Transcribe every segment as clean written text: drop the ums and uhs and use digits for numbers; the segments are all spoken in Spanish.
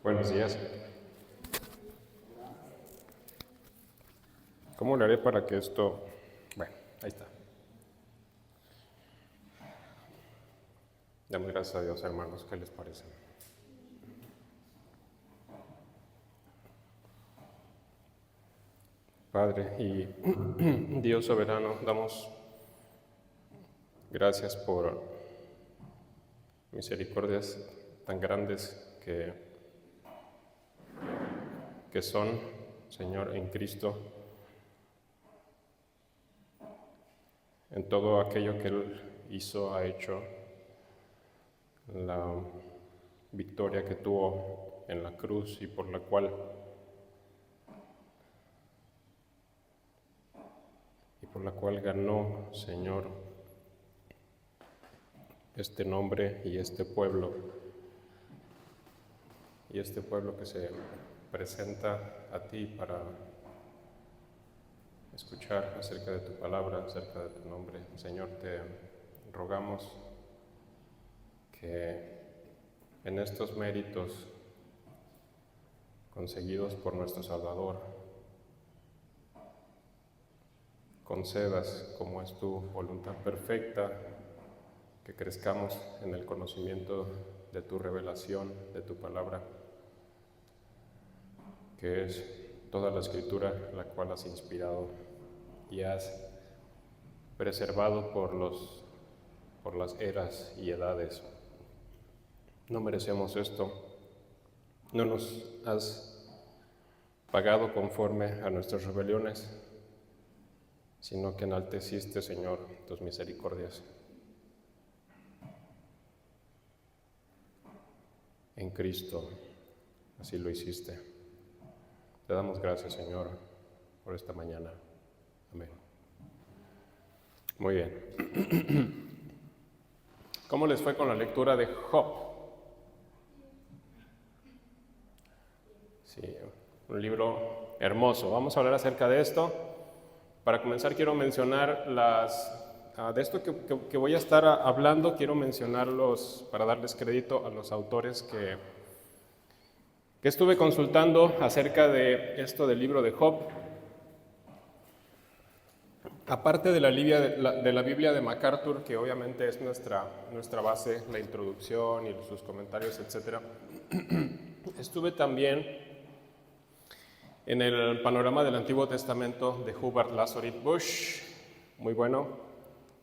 Buenos días. ¿Cómo le haré para que esto... Bueno, ahí está. Damos gracias a Dios, hermanos. ¿Qué les parece? Padre y Dios soberano, damos gracias por misericordias tan grandes que son, Señor, en Cristo, en todo aquello que Él hizo, ha hecho, la victoria que tuvo en la cruz y por la cual ganó, Señor, este nombre y este pueblo que se presenta a ti para escuchar acerca de tu palabra, acerca de tu nombre. Señor, te rogamos que en estos méritos conseguidos por nuestro Salvador, concedas, como es tu voluntad perfecta, que crezcamos en el conocimiento de tu revelación, de tu palabra, que es toda la Escritura, la cual has inspirado y has preservado por las eras y edades. No merecemos esto, no nos has pagado conforme a nuestras rebeliones, sino que enalteciste, Señor, tus misericordias. En Cristo, así lo hiciste. Te damos gracias, Señor, por esta mañana. Amén. Muy bien. ¿Cómo les fue con la lectura de Job? Sí, un libro hermoso. Vamos a hablar acerca de esto. Para comenzar, quiero mencionar de esto que voy a estar hablando, quiero mencionarlos para darles crédito a los autores que estuve consultando acerca de esto del libro de Job. Aparte de la Biblia de MacArthur, que obviamente es nuestra base, la introducción y sus comentarios, etc. Estuve también en el Panorama del Antiguo Testamento de Hubert Lazarus Bush, muy bueno,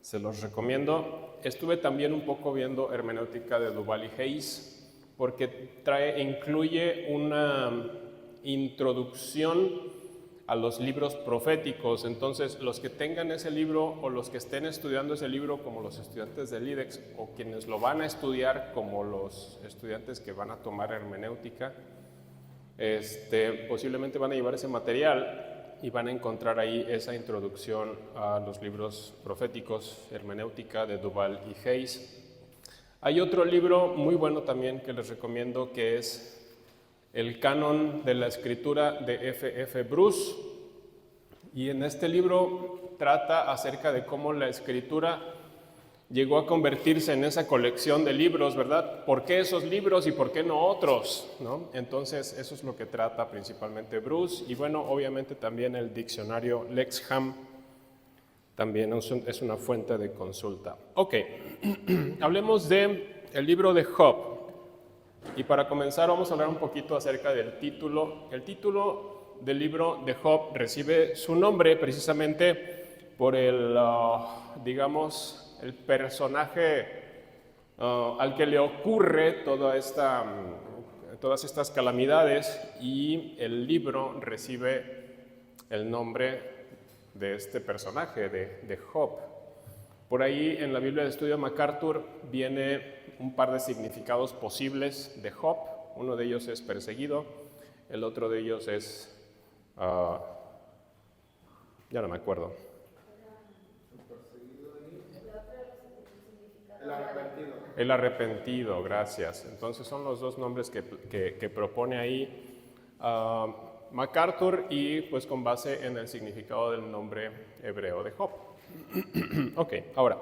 se los recomiendo. Estuve también un poco viendo hermenéutica de Duval y Hayes, porque incluye una introducción a los libros proféticos. Entonces, los que tengan ese libro o los que estén estudiando ese libro, como los estudiantes del IDEX, o quienes lo van a estudiar como los estudiantes que van a tomar hermenéutica, posiblemente van a llevar ese material y van a encontrar ahí esa introducción a los libros proféticos, hermenéutica de Duval y Hayes. Hay otro libro muy bueno también que les recomiendo, que es El Canon de la Escritura de F.F. Bruce, y en este libro trata acerca de cómo la Escritura llegó a convertirse en esa colección de libros, ¿verdad? ¿Por qué esos libros y por qué no otros? ¿No? Entonces, eso es lo que trata principalmente Bruce. Y bueno, obviamente también el diccionario Lexham también es una fuente de consulta. Ok, hablemos del libro de Job. Y para comenzar vamos a hablar un poquito acerca del título. El título del libro de Job recibe su nombre precisamente por el personaje al que le ocurre todas estas calamidades, y el libro recibe el nombre de este personaje, de Job. Por ahí en la Biblia de Estudio MacArthur viene un par de significados posibles de Job. Uno de ellos es perseguido, el otro de ellos es, ya no me acuerdo. El arrepentido, gracias. Entonces son los dos nombres que propone ahí MacArthur, y pues con base en el significado del nombre hebreo de Job. Ok, ahora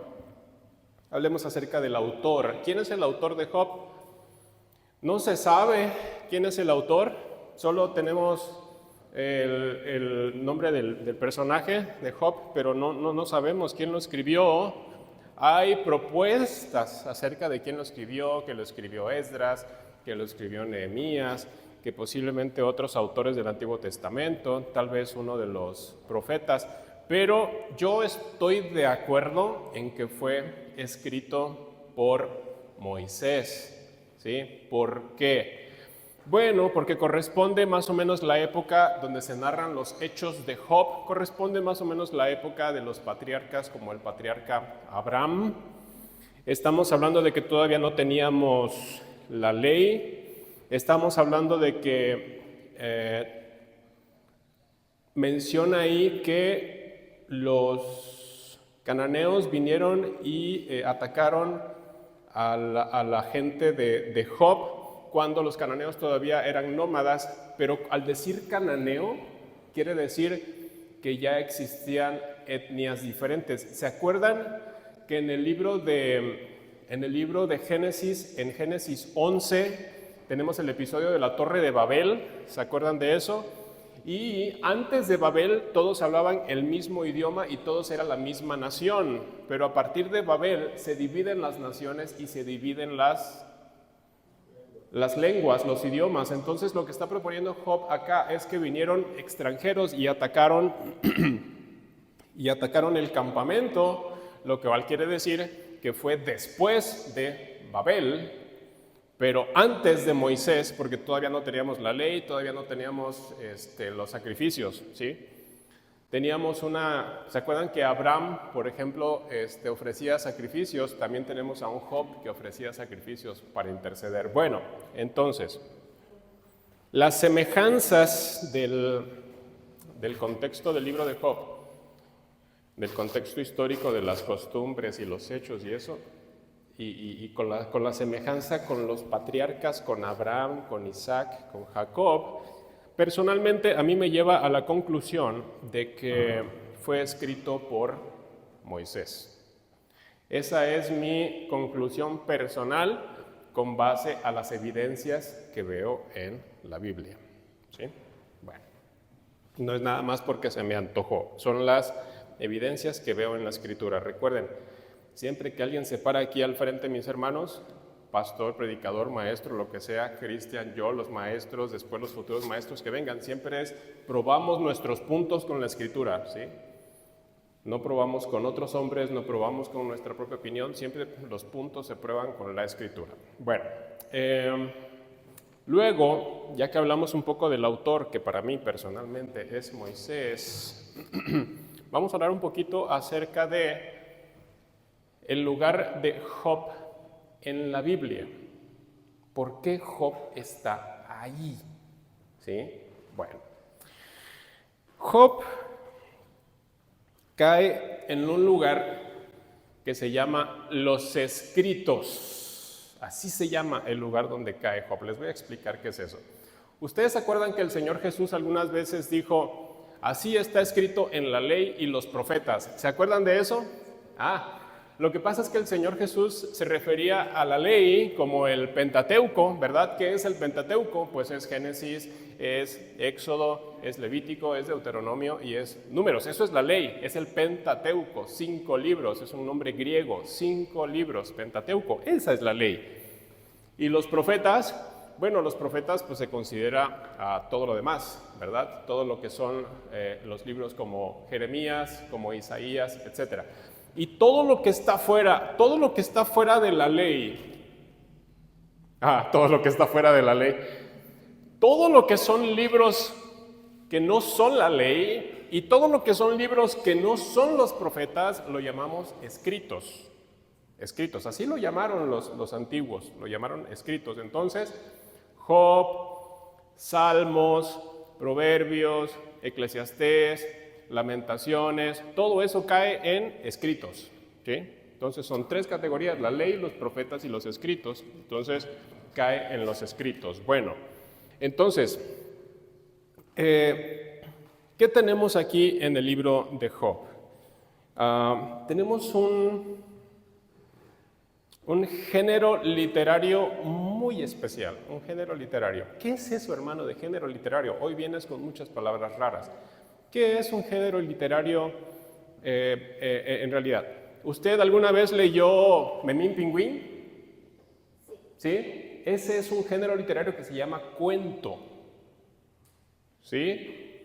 hablemos acerca del autor. ¿Quién es el autor de Job? No se sabe quién es el autor, solo tenemos el nombre del personaje de Job, pero no sabemos quién lo escribió. Hay propuestas acerca de quién lo escribió, que lo escribió Esdras, que lo escribió Nehemías, que posiblemente otros autores del Antiguo Testamento, tal vez uno de los profetas, pero yo estoy de acuerdo en que fue escrito por Moisés, ¿sí? ¿Por qué? Bueno, porque corresponde más o menos la época donde se narran los hechos de Job, corresponde más o menos la época de los patriarcas como el patriarca Abraham. Estamos hablando de que todavía no teníamos la ley, estamos hablando de que menciona ahí que los cananeos vinieron y atacaron a la gente de Job, cuando los cananeos todavía eran nómadas, pero al decir cananeo, quiere decir que ya existían etnias diferentes. ¿Se acuerdan que en el libro de Génesis, en Génesis 11, tenemos el episodio de la Torre de Babel? ¿Se acuerdan de eso? Y antes de Babel todos hablaban el mismo idioma y todos eran la misma nación, pero a partir de Babel se dividen las naciones y se dividen las lenguas, los idiomas. Entonces lo que está proponiendo Job acá es que vinieron extranjeros y atacaron el campamento, lo que quiere decir que fue después de Babel, pero antes de Moisés, porque todavía no teníamos la ley, todavía no teníamos los sacrificios, ¿sí? Teníamos ¿se acuerdan que Abraham, por ejemplo, ofrecía sacrificios? También tenemos a un Job que ofrecía sacrificios para interceder. Bueno, entonces, las semejanzas del contexto del libro de Job, del contexto histórico de las costumbres y los hechos y eso, y con la semejanza con los patriarcas, con Abraham, con Isaac, con Jacob, personalmente a mí me lleva a la conclusión de que fue escrito por Moisés. Esa es mi conclusión personal con base a las evidencias que veo en la Biblia, ¿sí? Bueno, no es nada más porque se me antojó, son las evidencias que veo en la Escritura. Recuerden, siempre que alguien se para aquí al frente, mis hermanos, pastor, predicador, maestro, lo que sea, Cristian, yo, los maestros, después los futuros maestros que vengan, siempre probamos nuestros puntos con la Escritura, ¿sí? No probamos con otros hombres, no probamos con nuestra propia opinión, siempre los puntos se prueban con la Escritura. Bueno, luego, ya que hablamos un poco del autor, que para mí personalmente es Moisés, vamos a hablar un poquito acerca de el lugar de Job en la Biblia. ¿Por qué Job está ahí? ¿Sí? Bueno, Job cae en un lugar que se llama Los Escritos. Así se llama el lugar donde cae Job. Les voy a explicar qué es eso. ¿Ustedes se acuerdan que el Señor Jesús algunas veces dijo, así está escrito en la ley y los profetas? ¿Se acuerdan de eso? Lo que pasa es que el Señor Jesús se refería a la ley como el Pentateuco, ¿verdad? ¿Qué es el Pentateuco? Pues es Génesis, es Éxodo, es Levítico, es Deuteronomio y es Números. Eso es la ley, es el Pentateuco, 5 libros, es un nombre griego, 5 libros, Pentateuco, esa es la ley. Y los profetas, bueno, los profetas pues se considera a todo lo demás, ¿verdad? Todo lo que son los libros como Jeremías, como Isaías, etcétera. Y todo lo que está fuera de la ley, todo lo que está fuera de la ley, todo lo que son libros que no son la ley y todo lo que son libros que no son los profetas, lo llamamos escritos. Escritos, así lo llamaron los antiguos, lo llamaron escritos. Entonces, Job, Salmos, Proverbios, Eclesiastés, Lamentaciones, todo eso cae en escritos, ¿sí? Entonces son 3 categorías, la ley, los profetas y los escritos. Entonces cae en los escritos. Bueno, entonces, ¿qué tenemos aquí en el libro de Job? Tenemos un género literario muy muy especial, un género literario. ¿Qué es eso, hermano, de género literario? Hoy vienes con muchas palabras raras. ¿Qué es un género literario en realidad? ¿Usted alguna vez leyó Memín Pingüín? ¿Sí? Ese es un género literario que se llama cuento. ¿Sí?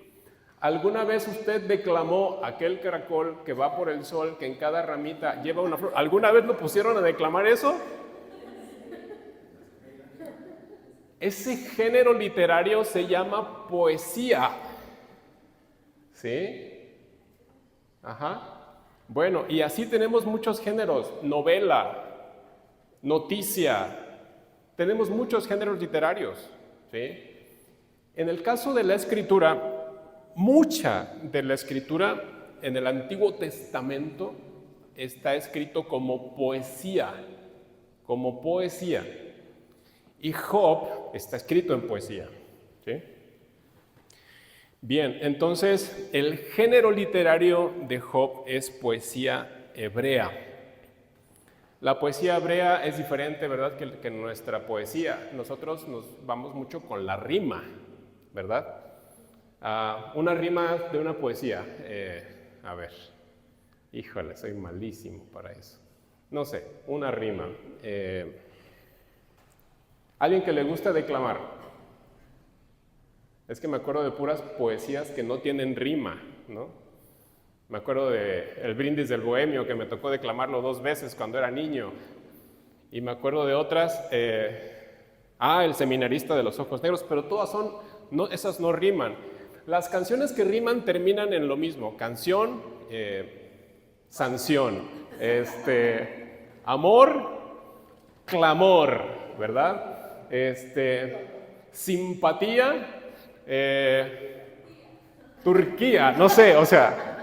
¿Alguna vez usted declamó aquel caracol que va por el sol, que en cada ramita lleva una flor? ¿Alguna vez lo pusieron a declamar eso? Ese género literario se llama poesía. ¿Sí? Ajá. Bueno, y así tenemos muchos géneros. Novela, noticia. Tenemos muchos géneros literarios. ¿Sí? En el caso de la escritura, mucha de la escritura en el Antiguo Testamento está escrito como poesía, como poesía. Y Job está escrito en poesía. ¿Sí? Bien, entonces el género literario de Job es poesía hebrea. La poesía hebrea es diferente, ¿verdad?, que nuestra poesía. Nosotros nos vamos mucho con la rima, ¿verdad? Una rima de una poesía. A ver, híjole, soy malísimo para eso. No sé, una rima. Alguien que le gusta declamar. Es que me acuerdo de puras poesías que no tienen rima, ¿no? Me acuerdo de El brindis del bohemio, que me tocó declamarlo 2 veces cuando era niño. Y me acuerdo de otras, El seminarista de los ojos negros, pero todas son, no, esas no riman. Las canciones que riman terminan en lo mismo: canción, sanción, amor, clamor, ¿verdad? Simpatía, Turquía, no sé, o sea,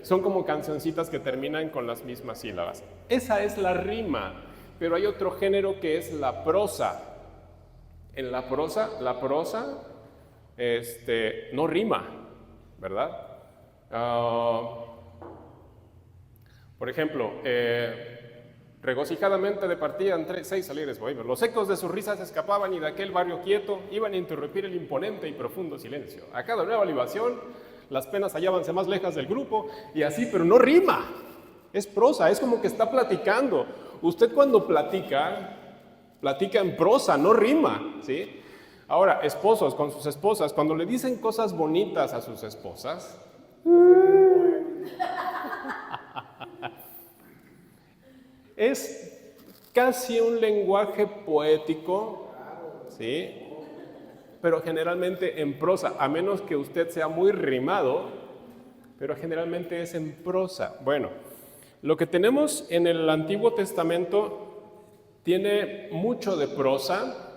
son como cancioncitas que terminan con las mismas sílabas. Esa es la rima, pero hay otro género que es la prosa. En la prosa no rima, ¿verdad? Por ejemplo, regocijadamente departían 6 alegres bohemios. Los ecos de sus risas escapaban y de aquel barrio quieto iban a interrumpir el imponente y profundo silencio. A cada nueva libación, las penas hallábanse más lejas del grupo y así, pero no rima. Es prosa, es como que está platicando. Usted cuando platica en prosa, no rima, ¿sí? Ahora, esposos con sus esposas, cuando le dicen cosas bonitas a sus esposas, es casi un lenguaje poético, ¿sí? Pero generalmente en prosa, a menos que usted sea muy rimado, pero generalmente es en prosa. Bueno, lo que tenemos en el Antiguo Testamento tiene mucho de prosa.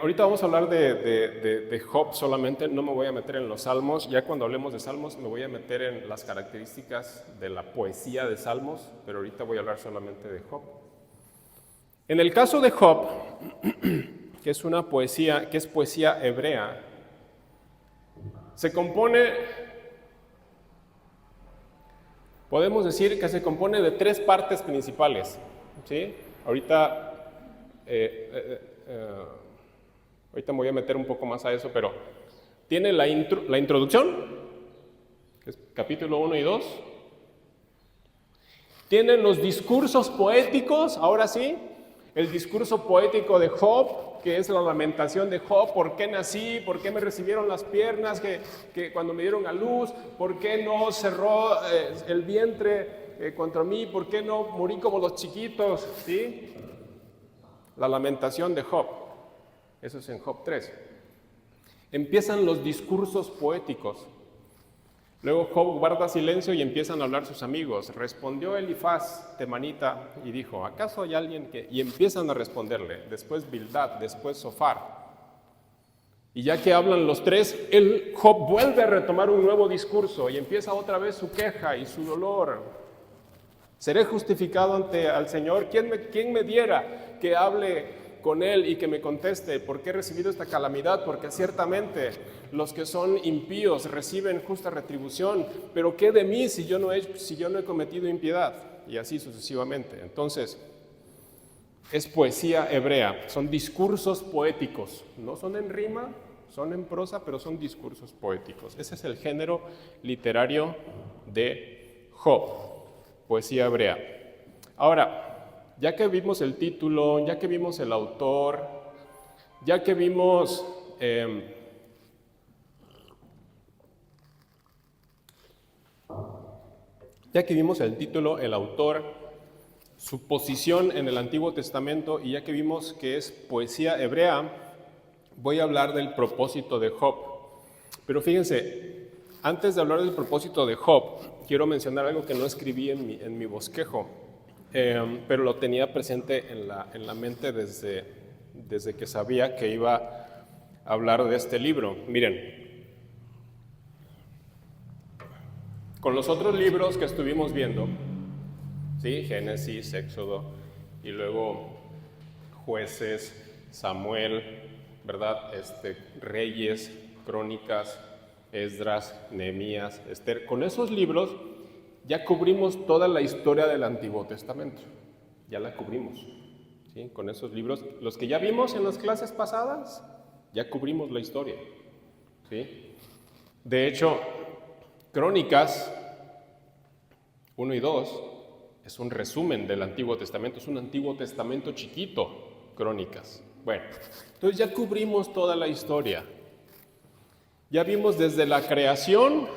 Ahorita vamos a hablar de Job solamente, no me voy a meter en los salmos. Ya cuando hablemos de salmos me voy a meter en las características de la poesía de salmos, pero ahorita voy a hablar solamente de Job. En el caso de Job, que es una poesía, que es poesía hebrea, podemos decir que se compone de 3 partes principales, ¿sí? Ahorita me voy a meter un poco más a eso, pero tiene la introducción, que es capítulo 1 y 2. Tiene los discursos poéticos, ahora sí, el discurso poético de Job, que es la lamentación de Job: ¿por qué nací? ¿Por qué me recibieron las piernas que cuando me dieron a luz? ¿Por qué no cerró el vientre contra mí? ¿Por qué no morí como los chiquitos? ¿Sí? La lamentación de Job. Eso es en Job 3. Empiezan los discursos poéticos. Luego Job guarda silencio y empiezan a hablar sus amigos. Respondió Elifaz temanita y dijo: ¿acaso hay alguien que...? Y empiezan a responderle. Después Bildad, después Zofar. Y ya que hablan los 3, Job vuelve a retomar un nuevo discurso y empieza otra vez su queja y su dolor. Seré justificado ante al Señor. ¿Quién me diera que hable con él y que me conteste? ¿Por qué he recibido esta calamidad? Porque ciertamente los que son impíos reciben justa retribución. Pero ¿qué de mí si yo no he cometido impiedad? y así sucesivamente. Entonces, es poesía hebrea, son discursos poéticos, no son en rima, son en prosa, pero son discursos poéticos. Ese es el género literario de Job, poesía hebrea. Ahora, ya que vimos el título, ya que vimos el autor, ya que vimos el título, el autor, su posición en el Antiguo Testamento, y ya que vimos que es poesía hebrea, voy a hablar del propósito de Job. Pero fíjense, antes de hablar del propósito de Job, quiero mencionar algo que no escribí en mi bosquejo, pero lo tenía presente en la mente desde que sabía que iba a hablar de este libro. Miren, con los otros libros que estuvimos viendo, ¿sí? Génesis, Éxodo, y luego Jueces, Samuel, ¿verdad? Reyes, Crónicas, Esdras, Nehemías, Esther. Con esos libros ya cubrimos toda la historia del Antiguo Testamento. Ya la cubrimos, ¿sí? Con esos libros, los que ya vimos en las clases pasadas, ya cubrimos la historia, ¿sí? De hecho, Crónicas 1 y 2 es un resumen del Antiguo Testamento, es un Antiguo Testamento chiquito, Crónicas. Bueno, entonces ya cubrimos toda la historia. Ya vimos desde la creación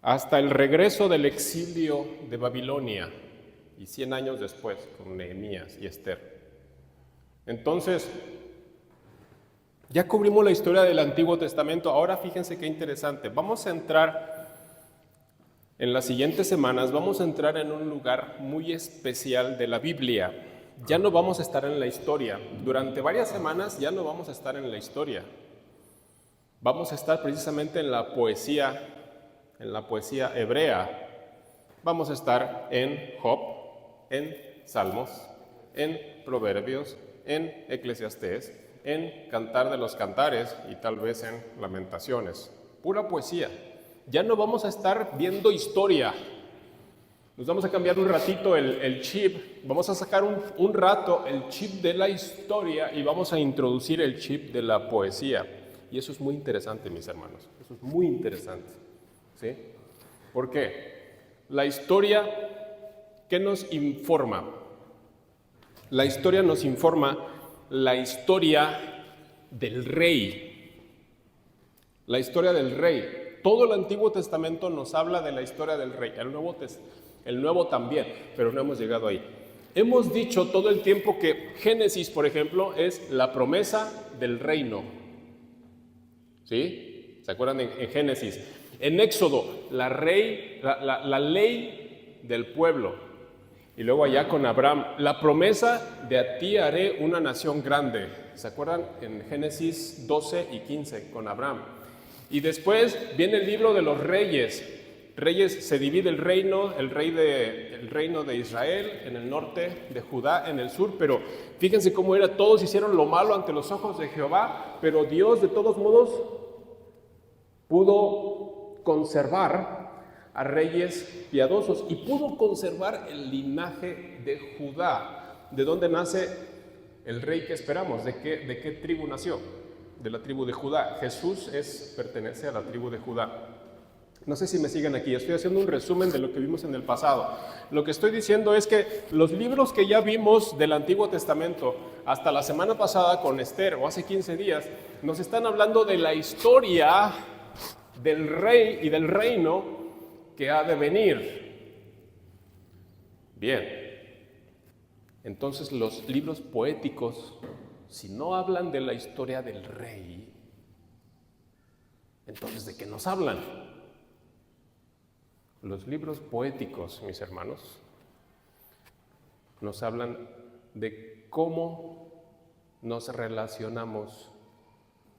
hasta el regreso del exilio de Babilonia y 100 años después con Nehemías y Esther. Entonces, ya cubrimos la historia del Antiguo Testamento. Ahora fíjense qué interesante. Vamos a entrar, en las siguientes semanas, vamos a entrar en un lugar muy especial de la Biblia. Ya no vamos a estar en la historia. Durante varias semanas ya no vamos a estar en la historia. Vamos a estar precisamente en la poesía hebrea. Vamos a estar en Job, en Salmos, en Proverbios, en Eclesiastés, en Cantar de los Cantares y tal vez en Lamentaciones. Pura poesía. Ya no vamos a estar viendo historia. Nos vamos a cambiar un ratito el chip. Vamos a sacar un rato el chip de la historia y vamos a introducir el chip de la poesía. Y eso es muy interesante, mis hermanos. Eso es muy interesante, ¿sí? ¿Por qué? La historia, ¿qué nos informa? La historia nos informa la historia del rey. La historia del rey. Todo el Antiguo Testamento nos habla de la historia del rey. El Nuevo también, pero no hemos llegado ahí. Hemos dicho todo el tiempo que Génesis, por ejemplo, es la promesa del reino. ¿Sí? ¿Se acuerdan en Génesis? En Éxodo, la ley del pueblo. Y luego allá con Abraham, la promesa de a ti haré una nación grande. ¿Se acuerdan? En Génesis 12 y 15 con Abraham. Y después viene el libro de los reyes. Reyes, se divide el reino, el reino de Israel en el norte, de Judá en el sur, pero fíjense cómo era, todos hicieron lo malo ante los ojos de Jehová, pero Dios de todos modos pudo conservar a reyes piadosos y pudo conservar el linaje de Judá. ¿De dónde nace el rey que esperamos? ¿De qué tribu nació? De la tribu de Judá. Jesús pertenece a la tribu de Judá. No sé si me siguen aquí, estoy haciendo un resumen de lo que vimos en el pasado. Lo que estoy diciendo es que los libros que ya vimos del Antiguo Testamento hasta la semana pasada con Esther o hace 15 días, nos están hablando de la historia del rey y del reino que ha de venir. Bien, entonces los libros poéticos, si no hablan de la historia del rey, entonces ¿de qué nos hablan? Los libros poéticos, mis hermanos, nos hablan de cómo nos relacionamos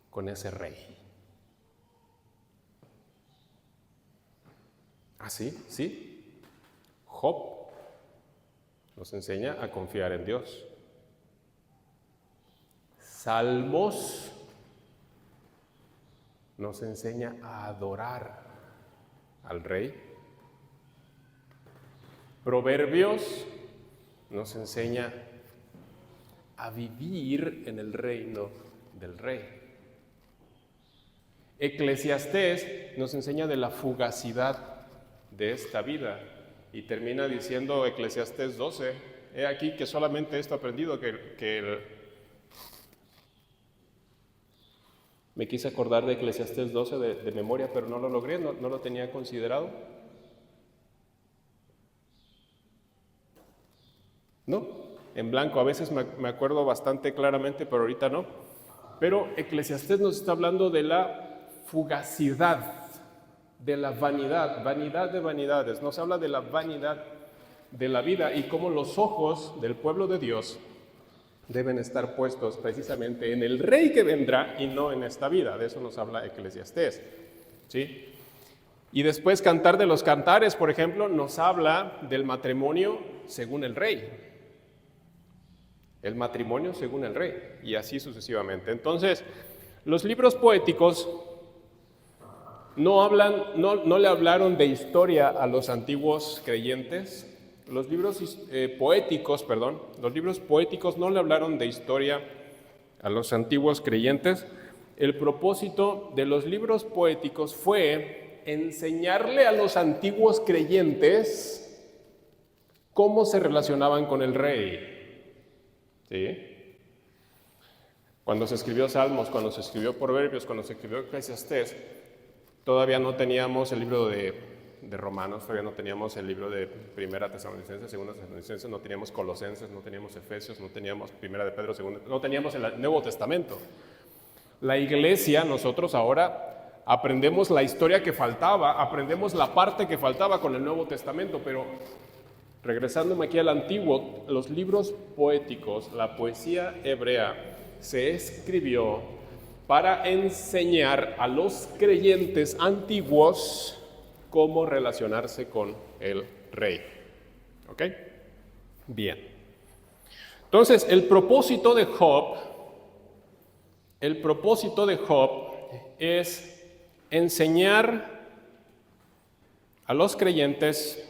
con ese rey. ¿Así? ¿Sí? Job nos enseña a confiar en Dios. Salmos nos enseña a adorar al rey. Proverbios nos enseña a vivir en el reino del rey. Eclesiastés nos enseña de la fugacidad de esta vida y termina diciendo Eclesiastés 12, he aquí que solamente esto he aprendido, me quise acordar de Eclesiastés 12 de memoria, pero no lo logré, no lo tenía considerado. No, en blanco, a veces me acuerdo bastante claramente, pero ahorita no. Pero Eclesiastés nos está hablando de la fugacidad, de la vanidad, vanidad de vanidades. Nos habla de la vanidad de la vida y cómo los ojos del pueblo de Dios deben estar puestos precisamente en el rey que vendrá y no en esta vida. De eso nos habla Eclesiastés, ¿sí? Y después Cantar de los Cantares, por ejemplo, nos habla del matrimonio según el rey. El matrimonio según el rey, y así sucesivamente. Entonces, los libros poéticos no le hablaron de historia a los antiguos creyentes. Los libros poéticos no le hablaron de historia a los antiguos creyentes. El propósito de los libros poéticos fue enseñarle a los antiguos creyentes cómo se relacionaban con el rey. ¿Sí? Cuando se escribió Salmos, cuando se escribió Proverbios, cuando se escribió Eclesiastés, todavía no teníamos el libro de Romanos, todavía no teníamos el libro de Primera Tesalonicenses, Segunda Tesalonicenses, no teníamos Colosenses, no teníamos Efesios, no teníamos Primera de Pedro, Segunda, no teníamos el Nuevo Testamento. La iglesia, nosotros ahora aprendemos la historia que faltaba, aprendemos la parte que faltaba con el Nuevo Testamento, pero regresándome aquí al antiguo, los libros poéticos, la poesía hebrea, se escribió para enseñar a los creyentes antiguos cómo relacionarse con el rey. ¿Ok? Bien. Entonces, el propósito de Job es enseñar a los creyentes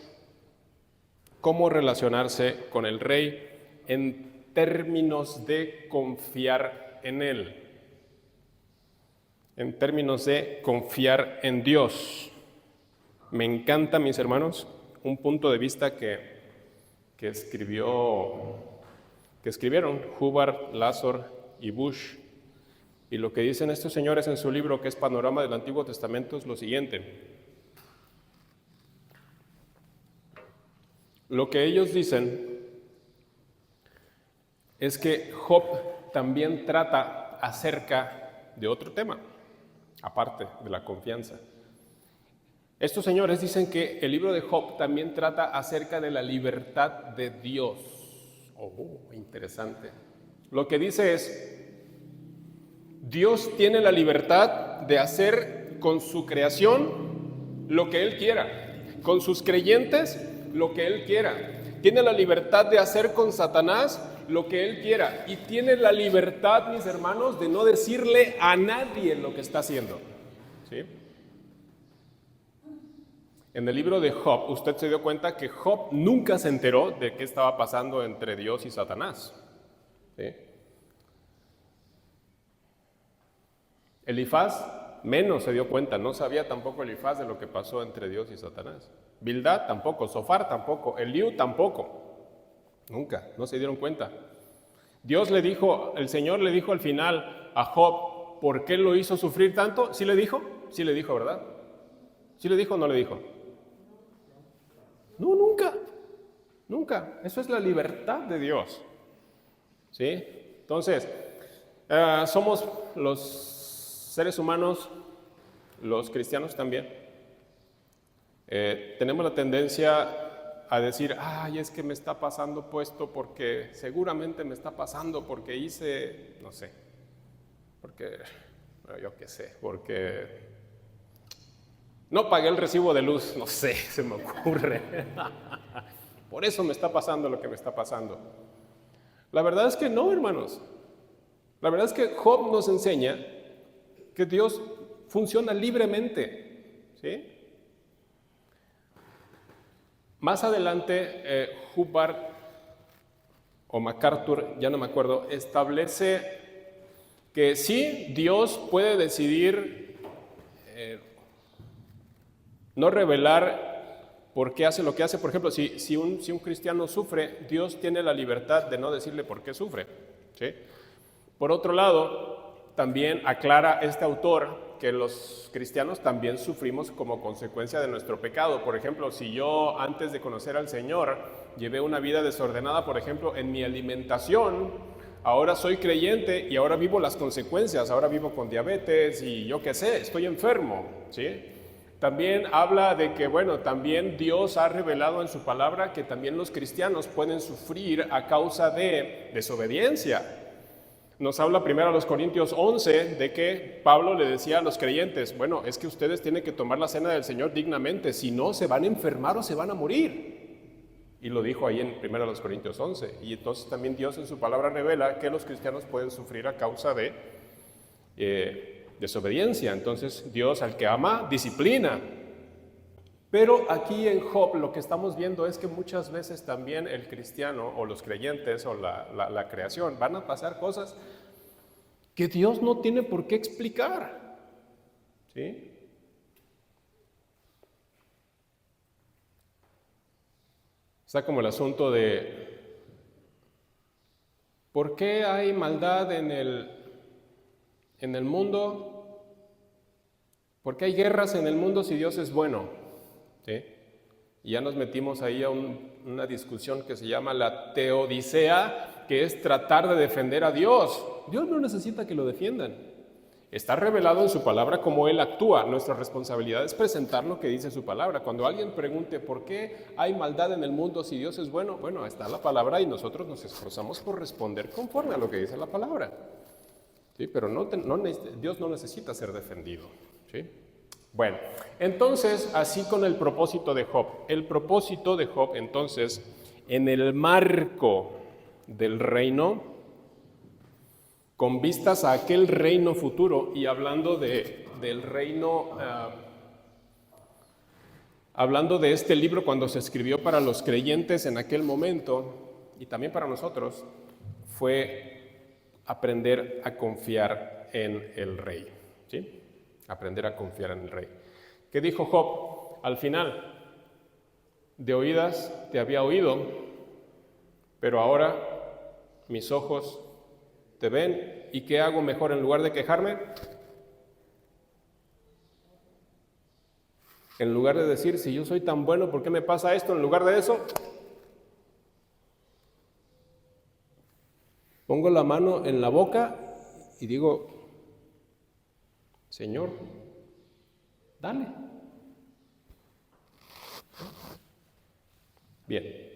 cómo relacionarse con el rey en términos de confiar en él, en términos de confiar en Dios. Me encanta, mis hermanos, un punto de vista que escribieron Hubbard, Lazar y Bush. Y lo que dicen estos señores en su libro, que es Panorama del Antiguo Testamento, es lo siguiente. Lo que ellos dicen es que Job también trata acerca de otro tema, aparte de la confianza. Estos señores dicen que el libro de Job también trata acerca de la libertad de Dios. Oh, interesante. Lo que dice es, Dios tiene la libertad de hacer con su creación lo que Él quiera, con sus creyentes lo que Él quiera. Tiene la libertad de hacer con Satanás lo que Él quiera. Y tiene la libertad, mis hermanos, de no decirle a nadie lo que está haciendo. ¿Sí? En el libro de Job, usted se dio cuenta que Job nunca se enteró de qué estaba pasando entre Dios y Satanás. ¿Sí? Elifaz menos se dio cuenta, no sabía tampoco Elifaz de lo que pasó entre Dios y Satanás. Bildad tampoco, Zofar tampoco, Eliú tampoco. Nunca, no se dieron cuenta. El Señor le dijo al final a Job, ¿por qué lo hizo sufrir tanto? ¿Sí le dijo? Sí le dijo, ¿verdad? ¿Sí le dijo o no le dijo? No, nunca. Eso es la libertad de Dios. ¿Sí? Entonces, somos los seres humanos, los cristianos también. Tenemos la tendencia a decir, ay, es que me está pasando puesto porque seguramente me está pasando porque hice, no sé, porque, yo qué sé, porque no pagué el recibo de luz, no sé, se me ocurre. Por eso me está pasando lo que me está pasando. La verdad es que no, hermanos. La verdad es que Job nos enseña que Dios funciona libremente, ¿sí? Más adelante, Hubbard o MacArthur, ya no me acuerdo, establece que sí, Dios puede decidir no revelar por qué hace lo que hace. Por ejemplo, si un cristiano sufre, Dios tiene la libertad de no decirle por qué sufre, ¿sí? Por otro lado, también aclara este autor que los cristianos también sufrimos como consecuencia de nuestro pecado. Por ejemplo, si yo antes de conocer al Señor llevé una vida desordenada, por ejemplo, en mi alimentación, ahora soy creyente y ahora vivo las consecuencias, ahora vivo con diabetes y yo qué sé, estoy enfermo, ¿sí? También habla de que, bueno, también Dios ha revelado en su palabra que también los cristianos pueden sufrir a causa de desobediencia. Nos habla primero a los Corintios 11 de que Pablo le decía a los creyentes, bueno, es que ustedes tienen que tomar la cena del Señor dignamente, si no se van a enfermar o se van a morir. Y lo dijo ahí en primero a los Corintios 11. Y entonces también Dios en su palabra revela que los cristianos pueden sufrir a causa de desobediencia. Entonces Dios al que ama, disciplina. Pero aquí en Job lo que estamos viendo es que muchas veces también el cristiano o los creyentes o la creación van a pasar cosas que Dios no tiene por qué explicar, ¿sí? Está como el asunto de ¿por qué hay maldad en el mundo? ¿Por qué hay guerras en el mundo si Dios es bueno? ¿Sí? Y ya nos metimos ahí a una discusión que se llama la teodicea, que es tratar de defender a Dios. Dios no necesita que lo defiendan. Está revelado en su palabra cómo Él actúa. Nuestra responsabilidad es presentar lo que dice su palabra. Cuando alguien pregunte por qué hay maldad en el mundo si Dios es bueno, bueno, está la palabra y nosotros nos esforzamos por responder conforme a lo que dice la palabra. ¿Sí? Pero Dios no necesita ser defendido, ¿sí? Bueno, entonces, así con el propósito de Job. El propósito de Job, entonces, en el marco del reino, con vistas a aquel reino futuro, y hablando del reino, hablando de este libro cuando se escribió para los creyentes en aquel momento, y también para nosotros, fue aprender a confiar en el rey, ¿sí? Aprender a confiar en el rey. ¿Qué dijo Job al final? De oídas te había oído, pero ahora mis ojos te ven. ¿Y qué hago mejor en lugar de quejarme? En lugar de decir, si yo soy tan bueno, ¿por qué me pasa esto? En lugar de eso, pongo la mano en la boca y digo, Señor, dale. Bien.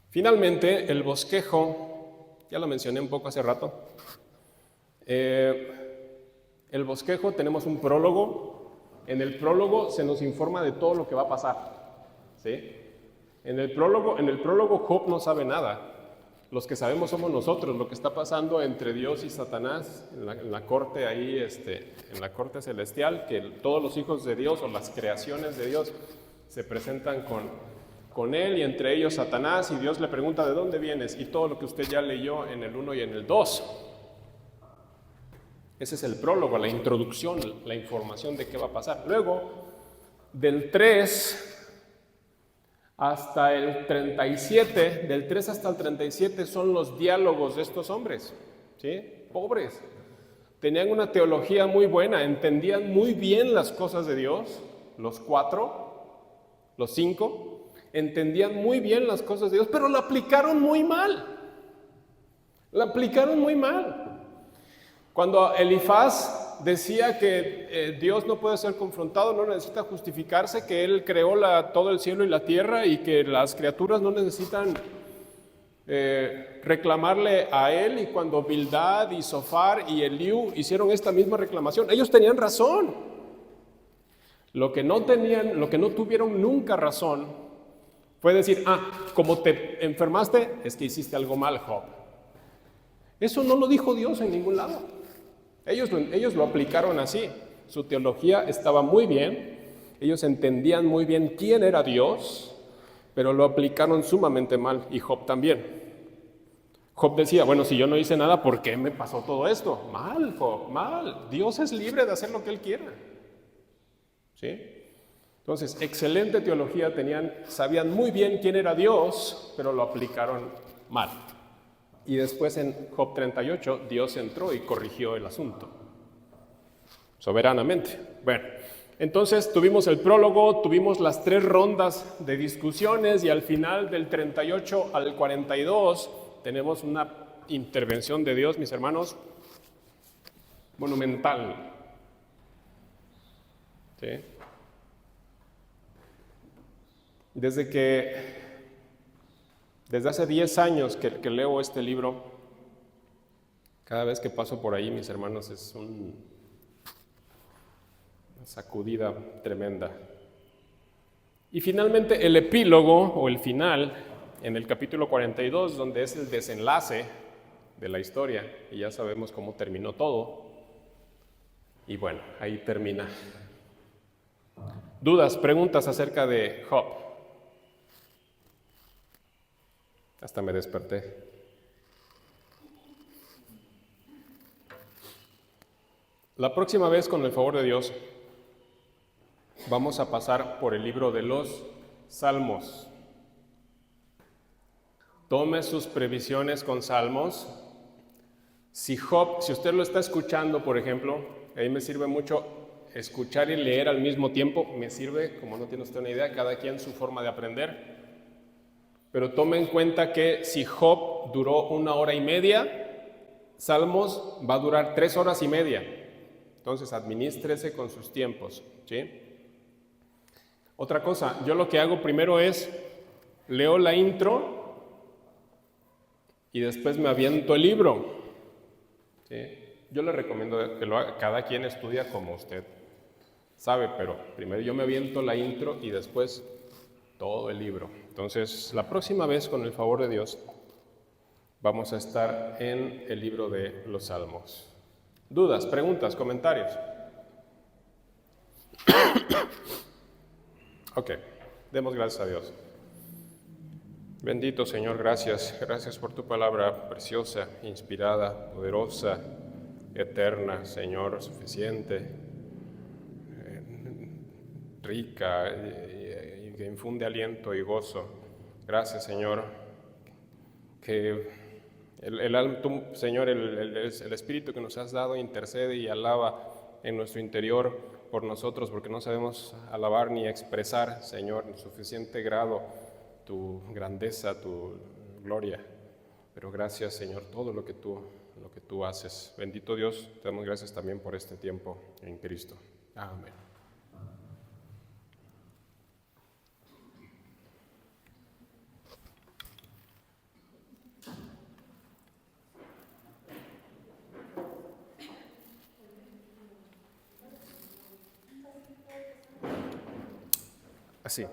Finalmente, el bosquejo, ya lo mencioné un poco hace rato. El bosquejo, tenemos un prólogo. En el prólogo se nos informa de todo lo que va a pasar, ¿sí? En el prólogo Job no sabe nada. Los que sabemos somos nosotros, lo que está pasando entre Dios y Satanás en la corte ahí, en la corte celestial, que todos los hijos de Dios o las creaciones de Dios se presentan con él y entre ellos Satanás, y Dios le pregunta ¿de dónde vienes? Y todo lo que usted ya leyó en el 1 y en el 2. Ese es el prólogo, la introducción, la información de qué va a pasar. Luego, del 3 hasta el 37, del 3 hasta el 37 son los diálogos de estos hombres, ¿sí? Pobres. Tenían una teología muy buena, entendían muy bien las cosas de Dios, los 5, entendían muy bien las cosas de Dios, pero la aplicaron muy mal. La aplicaron muy mal. Cuando Elifaz decía que Dios no puede ser confrontado, no necesita justificarse, que Él creó todo el cielo y la tierra y que las criaturas no necesitan reclamarle a Él, y cuando Bildad y Zofar y Eliú hicieron esta misma reclamación, ellos tenían razón. Lo que no tuvieron nunca razón fue decir, como te enfermaste, es que hiciste algo mal, Job. Eso no lo dijo Dios en ningún lado. Ellos lo aplicaron así. Su teología estaba muy bien. Ellos entendían muy bien quién era Dios, pero lo aplicaron sumamente mal, y Job también. Job decía, bueno, si yo no hice nada, ¿por qué me pasó todo esto? Mal, Job, mal. Dios es libre de hacer lo que Él quiera. ¿Sí? Entonces, excelente teología tenían, sabían muy bien quién era Dios, pero lo aplicaron mal. Y después en Job 38, Dios entró y corrigió el asunto, soberanamente. Bueno, entonces tuvimos el prólogo, tuvimos las 3 rondas de discusiones y al final del 38 al 42 tenemos una intervención de Dios, mis hermanos, monumental. ¿Sí? Desde hace 10 años que leo este libro, cada vez que paso por ahí, mis hermanos, es una sacudida tremenda. Y finalmente el epílogo o el final, en el capítulo 42, donde es el desenlace de la historia, y ya sabemos cómo terminó todo. Y bueno, ahí termina. ¿Dudas, preguntas acerca de Job? Hasta me desperté. La próxima vez, con el favor de Dios, vamos a pasar por el libro de los Salmos. Tome sus previsiones con Salmos. Si usted lo está escuchando, por ejemplo, ahí me sirve mucho escuchar y leer al mismo tiempo. Me sirve, como no tiene usted una idea, cada quien su forma de aprender. Pero tome en cuenta que si Job duró 1 hora y media, Salmos va a durar 3 horas y media. Entonces, administrese con sus tiempos, ¿sí? Otra cosa, yo lo que hago primero es, leo la intro y después me aviento el libro, ¿sí? Yo le recomiendo que lo haga, cada quien estudia como usted sabe, pero primero yo me aviento la intro y después todo el libro. Entonces, la próxima vez, con el favor de Dios, vamos a estar en el libro de los Salmos. ¿Dudas, preguntas, comentarios? Ok, demos gracias a Dios. Bendito Señor, gracias. Gracias por tu palabra preciosa, inspirada, poderosa, eterna, Señor, suficiente, rica y que infunde aliento y gozo. Gracias, Señor, que Señor, el Espíritu que nos has dado intercede y alaba en nuestro interior por nosotros, porque no sabemos alabar ni expresar, Señor, en suficiente grado tu grandeza, tu gloria. Pero gracias, Señor, todo lo que tú haces. Bendito Dios, te damos gracias también por este tiempo en Cristo. Amén. Así.